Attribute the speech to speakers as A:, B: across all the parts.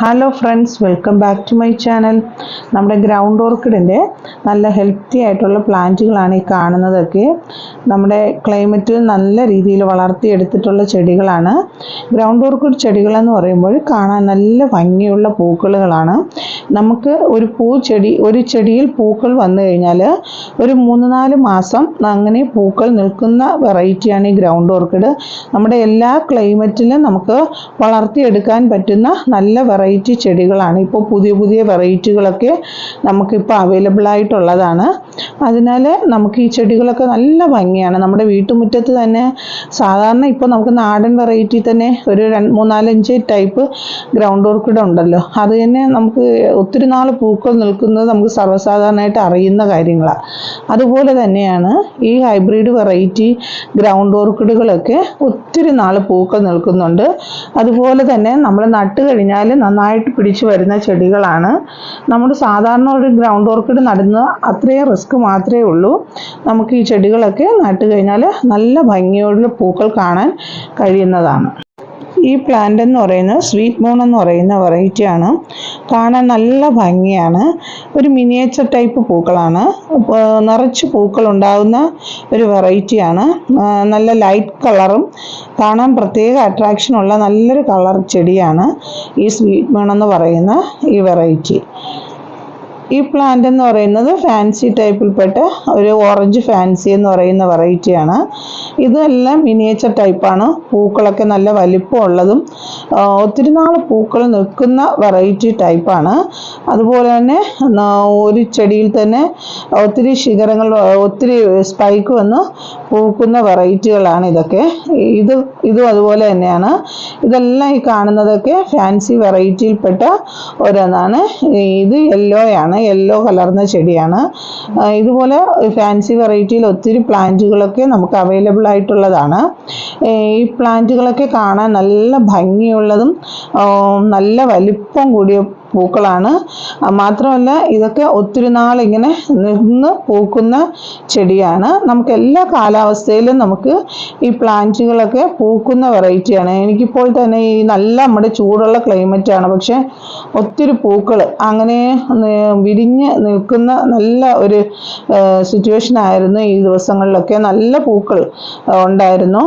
A: Hello friends, welcome back to my channel. നമ്മുടെ ground ഓർക്കിഡിൻ്റെ നല്ല ഹെൽത്തി ആയിട്ടുള്ള പ്ലാന്റുകളാണ് ഈ കാണുന്നതൊക്കെ. നമ്മുടെ ക്ലൈമറ്റിൽ നല്ല രീതിയിൽ വളർത്തിയെടുത്തിട്ടുള്ള ചെടികളാണ്. ഗ്രൗണ്ട് ഓർക്കിഡ് ചെടികളെന്ന് പറയുമ്പോൾ കാണാൻ നല്ല ഭംഗിയുള്ള പൂക്കളുകളാണ്. നമുക്ക് ഒരു ചെടിയിൽ പൂക്കൾ വന്നു കഴിഞ്ഞാൽ ഒരു 3-4 മാസം അങ്ങനെ പൂക്കൾ നിൽക്കുന്ന വെറൈറ്റിയാണ് ഈ ഗ്രൗണ്ട് ഓർക്കിഡ്. നമ്മുടെ എല്ലാ ക്ലൈമറ്റിലും നമുക്ക് വളർത്തിയെടുക്കാൻ പറ്റുന്ന നല്ല വെറൈറ്റി ചെടികളാണ്. ഇപ്പോൾ പുതിയ വെറൈറ്റികളൊക്കെ നമുക്കിപ്പോൾ അവൈലബിൾ ആയിട്ടുള്ളതാണ്. അതിനാൽ നമുക്ക് ഈ ചെടികളൊക്കെ നല്ല ഭംഗിയാണ്. നമ്മുടെ വീട്ടുമുറ്റത്ത് തന്നെ സാധാരണ ഇപ്പോൾ നമുക്ക് നാടൻ വെറൈറ്റി തന്നെ ഒരു 3-4-5 ടൈപ്പ് ഗ്രൗണ്ട് ഓർക്കിഡ് ഉണ്ടല്ലോ. അത് തന്നെ നമുക്ക് ഒത്തിരി നാൾ പൂക്കൾ നിൽക്കുന്നത് നമുക്ക് സർവ്വസാധാരണമായിട്ട് അറിയുന്ന കാര്യങ്ങളാണ്. അതുപോലെ തന്നെയാണ് ഈ ഹൈബ്രിഡ് വെറൈറ്റി ഗ്രൗണ്ട് ഓർക്കിഡുകളൊക്കെ ഒത്തിരി നാൾ പൂക്കൾ നിൽക്കുന്നുണ്ട്. അതുപോലെ തന്നെ നമ്മൾ നട്ട് കഴിഞ്ഞാൽ നന്നായിട്ട് പിടിച്ചു വരുന്ന ചെടികളാണ്. നമ്മൾ സാധാരണ ഒരു ഗ്രൗണ്ട് ഓർക്കിഡ് നടുന്ന അത്രയും റിസ്ക് മാത്രമേ ഉള്ളൂ. നമുക്ക് ഈ ചെടികളൊക്കെ നട്ട് കഴിഞ്ഞാൽ നല്ല ഭംഗിയോടെ പൂക്കൾ കാണാൻ കഴിയുന്നതാണ്. ഈ പ്ലാന്റ് എന്ന് പറയുന്നത് സ്വീറ്റ് മൂൺ എന്ന് പറയുന്ന വെറൈറ്റിയാണ്. കാണാൻ നല്ല ഭംഗിയാണ്. ഒരു മിനിയേച്ചർ ടൈപ്പ് പൂക്കളാണ്. നിറച്ച് പൂക്കൾ ഉണ്ടാകുന്ന ഒരു വെറൈറ്റിയാണ്. നല്ല ലൈറ്റ് കളറും കാണാൻ പ്രത്യേക അട്രാക്ഷനുള്ള നല്ലൊരു കളർ ചെടിയാണ് ഈ സ്വീറ്റ് മൂൺ എന്ന് പറയുന്ന ഈ വെറൈറ്റി. ഈ പ്ലാന്റ് എന്ന് പറയുന്നത് ഫാൻസി ടൈപ്പിൽപ്പെട്ട ഒരു ഓറഞ്ച് ഫാൻസി എന്ന് പറയുന്ന വെറൈറ്റിയാണ്. ഇതെല്ലാം മിനിയേച്ചർ ടൈപ്പാണ്. പൂക്കളൊക്കെ നല്ല വലിപ്പമുള്ളതും ഒത്തിരി നാൾ പൂക്കൾ നിൽക്കുന്ന വെറൈറ്റി ടൈപ്പാണ്. അതുപോലെ തന്നെ ഒരു ചെടിയിൽ തന്നെ ഒത്തിരി ശിഖരങ്ങൾ, ഒത്തിരി സ്പൈക്ക് വന്ന് പൂക്കുന്ന വെറൈറ്റികളാണ് ഇതൊക്കെ. ഇതും അതുപോലെ തന്നെയാണ്. ഇതെല്ലാം ഈ കാണുന്നതൊക്കെ ഫാൻസി വെറൈറ്റിയിൽപ്പെട്ട ഓരോന്നാണ്. ഇത് യെല്ലോ കലർന്ന ചെടിയാണ്. ഇതുപോലെ ഫാൻസി വെറൈറ്റിയിൽ ഒത്തിരി പ്ലാന്റുകളൊക്കെ നമുക്ക് അവൈലബിൾ ആയിട്ടുള്ളതാണ്. ഈ പ്ലാന്റുകളൊക്കെ കാണാൻ നല്ല ഭംഗിയുള്ളതും നല്ല വലിപ്പം കൂടിയ പൂക്കളാണ്. മാത്രമല്ല ഇതൊക്കെ ഒത്തിരി നാൾ ഇങ്ങനെ നിന്ന് പൂക്കുന്ന ചെടിയാണ്. നമുക്ക് എല്ലാ കാലാവസ്ഥയിലും നമുക്ക് ഈ പ്ലാന്റുകളൊക്കെ പൂക്കുന്ന വെറൈറ്റിയാണ്. എനിക്കിപ്പോൾ തന്നെ ഈ നല്ല നമ്മുടെ ചൂടുള്ള ക്ലൈമറ്റാണ്, പക്ഷെ ഒത്തിരി പൂക്കൾ അങ്ങനെ വിരിഞ്ഞ് നിൽക്കുന്ന നല്ല ഒരു സിറ്റുവേഷൻ ആയിരുന്നു. ഈ ദിവസങ്ങളിലൊക്കെ നല്ല പൂക്കൾ ഉണ്ടായിരുന്നു.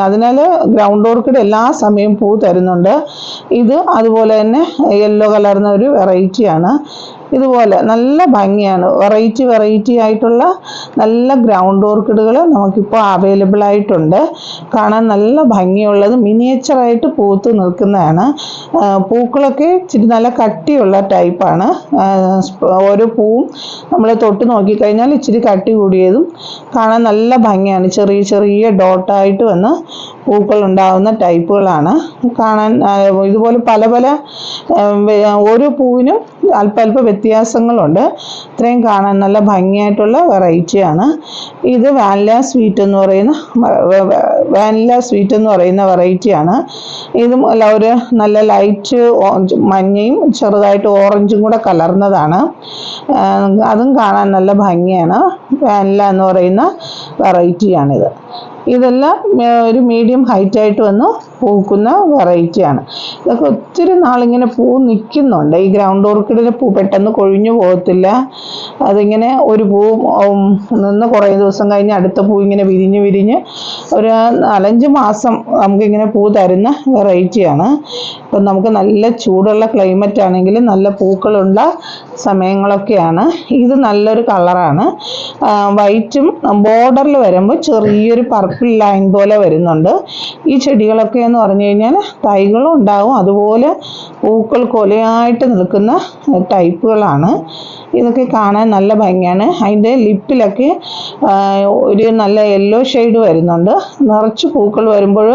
A: അതിനാൽ ഗ്രൗണ്ട് ഓർക്കിഡ് എല്ലാ സമയവും പൂ തരുന്നുണ്ട്. ഇത് അതുപോലെ തന്നെ യെല്ലോ കലർന്ന ഒരു വെറൈറ്റിയാണ്. ഇതുപോലെ നല്ല ഭംഗിയാണ്. വെറൈറ്റി ആയിട്ടുള്ള നല്ല ഗ്രൗണ്ട് ഓർക്കിഡുകൾ നമുക്കിപ്പോൾ അവൈലബിൾ ആയിട്ടുണ്ട്. കാണാൻ നല്ല ഭംഗിയുള്ളത് മിനിയേച്ചറായിട്ട് പൂത്ത് നിൽക്കുന്നതാണ്. പൂക്കളൊക്കെ ഇച്ചിരി നല്ല കട്ടിയുള്ള ടൈപ്പാണ്. ഓരോ പൂവും നമ്മൾ തൊട്ട് നോക്കിക്കഴിഞ്ഞാൽ ഇച്ചിരി കട്ടി കൂടിയതും കാണാൻ നല്ല ഭംഗിയാണ്. ചെറിയ ഡോട്ടായിട്ട് വന്ന് പൂക്കൾ ഉണ്ടാകുന്ന ടൈപ്പുകളാണ്. കാണാൻ ഇതുപോലെ പല ഓരോ പൂവിനും അല്പ വ്യത്യാസങ്ങളുണ്ട്. ഇത്രയും കാണാൻ നല്ല ഭംഗിയായിട്ടുള്ള വെറൈറ്റിയാണ്. ഇത് വാനില സ്വീറ്റ് എന്ന് പറയുന്ന വെറൈറ്റിയാണ്. ഇതും ഒരു നല്ല ലൈറ്റ് മഞ്ഞയും ചെറുതായിട്ട് ഓറഞ്ചും കൂടെ കലർന്നതാണ്. അതും കാണാൻ നല്ല ഭംഗിയാണ്. വാനില എന്ന് പറയുന്ന വെറൈറ്റിയാണിത്. ഇതെല്ലാം ഒരു മീഡിയം ഹൈറ്റായിട്ട് വന്ന് പൂക്കുന്ന വെറൈറ്റിയാണ്. ഇതൊക്കെ ഒത്തിരി നാളിങ്ങനെ പൂ നിൽക്കുന്നുണ്ട്. ഈ ഗ്രൗണ്ട് ഓർക്കിഡിലെ പൂ പെട്ടെന്ന് കൊഴിഞ്ഞു പോകത്തില്ല. അതിങ്ങനെ ഒരു പൂ നിന്ന് കുറേ ദിവസം കഴിഞ്ഞ് അടുത്ത പൂ ഇങ്ങനെ വിരിഞ്ഞ് ഒരു 4-5 മാസം നമുക്കിങ്ങനെ പൂ തരുന്ന വെറൈറ്റിയാണ്. ഇപ്പം നമുക്ക് നല്ല ചൂടുള്ള ക്ലൈമറ്റ് ആണെങ്കിൽ നല്ല പൂക്കളുള്ള സമയങ്ങളൊക്കെയാണ്. ഇത് നല്ലൊരു കളറാണ്. വൈറ്റും ബോർഡറിൽ വരുമ്പോൾ ചെറിയൊരു പർപ്പിൾ ലൈൻ പോലെ വരുന്നുണ്ട്. ഈ ചെടികളൊക്കെ എന്ന് പറഞ്ഞു കഴിഞ്ഞാൽ തൈകളും ഉണ്ടാവും, അതുപോലെ പൂക്കൾ കൊലയായിട്ട് നിൽക്കുന്ന ടൈപ്പുകളാണ്. ഇതൊക്കെ കാണാൻ നല്ല ഭംഗിയാണ്. അതിൻ്റെ ലിപ്പിലൊക്കെ ഒരു നല്ല യെല്ലോ ഷെയ്ഡ് വരുന്നുണ്ട്. നിറച്ച് പൂക്കൾ വരുമ്പോൾ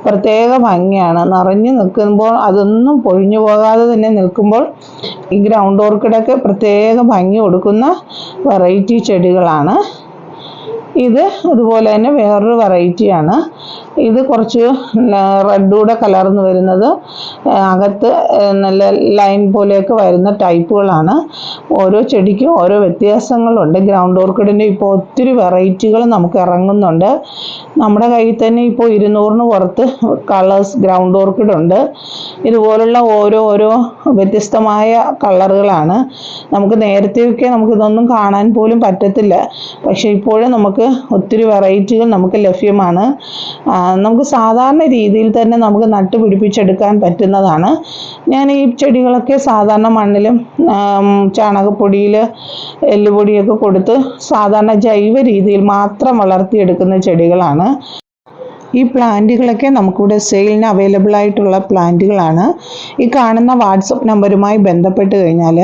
A: പ്രത്യേക ഭംഗിയാണ്. നിറഞ്ഞു നിൽക്കുമ്പോൾ അതൊന്നും പൊഴിഞ്ഞു പോകാതെ തന്നെ നിൽക്കുമ്പോൾ ഈ ഗ്രൗണ്ട് ഓർക്കിഡൊക്കെ പ്രത്യേക ഭംഗി കൊടുക്കുന്ന വെറൈറ്റി ചെടികളാണ്. ഇത് അതുപോലെ തന്നെ വേറൊരു വെറൈറ്റിയാണ്. ഇത് കുറച്ച് റെഡൂടെ കലർന്ന് വരുന്നത്, അകത്ത് നല്ല ലൈൻ പോലെയൊക്കെ വരുന്ന ടൈപ്പുകളാണ്. ഓരോ ചെടിക്കും ഓരോ വ്യത്യാസങ്ങളുണ്ട്. ഗ്രൗണ്ട് ഓർക്കിഡിൻ്റെ ഇപ്പോൾ ഒത്തിരി വെറൈറ്റികൾ നമുക്ക് ഇറങ്ങുന്നുണ്ട്. നമ്മുടെ കയ്യിൽ തന്നെ ഇപ്പോൾ 200-ന് പുറത്ത് കളേഴ്സ് ഗ്രൗണ്ട് ഓർക്കിഡ് ഉണ്ട്. ഇതുപോലുള്ള ഓരോ വ്യത്യസ്തമായ കളറുകളാണ്. നമുക്ക് നേരത്തെയൊക്കെ നമുക്കിതൊന്നും കാണാൻ പോലും പറ്റത്തില്ല. പക്ഷേ ഇപ്പോഴും നമുക്ക് ഒത്തിരി വെറൈറ്റികൾ നമുക്ക് ലഭ്യമാണ്. നമുക്ക് സാധാരണ രീതിയിൽ തന്നെ നമുക്ക് നട്ടുപിടിപ്പിച്ചെടുക്കാൻ പറ്റുന്നതാണ്. ഞാൻ ഈ ചെടികളൊക്കെ സാധാരണ മണ്ണിലും ചാണകപ്പൊടിയിൽ എല്ലുപൊടിയൊക്കെ കൊടുത്ത് സാധാരണ ജൈവ രീതിയിൽ മാത്രം വളർത്തിയെടുക്കുന്ന ചെടികളാണ്. ഈ പ്ലാന്റുകളൊക്കെ നമുക്കിവിടെ സെയിലിന് അവൈലബിൾ ആയിട്ടുള്ള പ്ലാന്റുകളാണ്. ഈ കാണുന്ന വാട്സപ്പ് നമ്പറുമായി ബന്ധപ്പെട്ട് കഴിഞ്ഞാൽ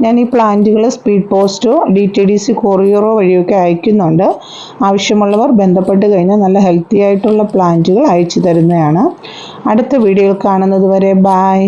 A: ഞാൻ ഈ പ്ലാന്റുകൾ സ്പീഡ് പോസ്റ്റോ DTDC കൊറിയറോ വഴിയൊക്കെ അയക്കുന്നുണ്ട്. ആവശ്യമുള്ളവർ ബന്ധപ്പെട്ട് കഴിഞ്ഞാൽ നല്ല ഹെൽത്തി ആയിട്ടുള്ള പ്ലാന്റുകൾ അയച്ചു തരുന്നതാണ്. അടുത്ത വീഡിയോയിൽ കാണുന്നത് വരെ ബൈ.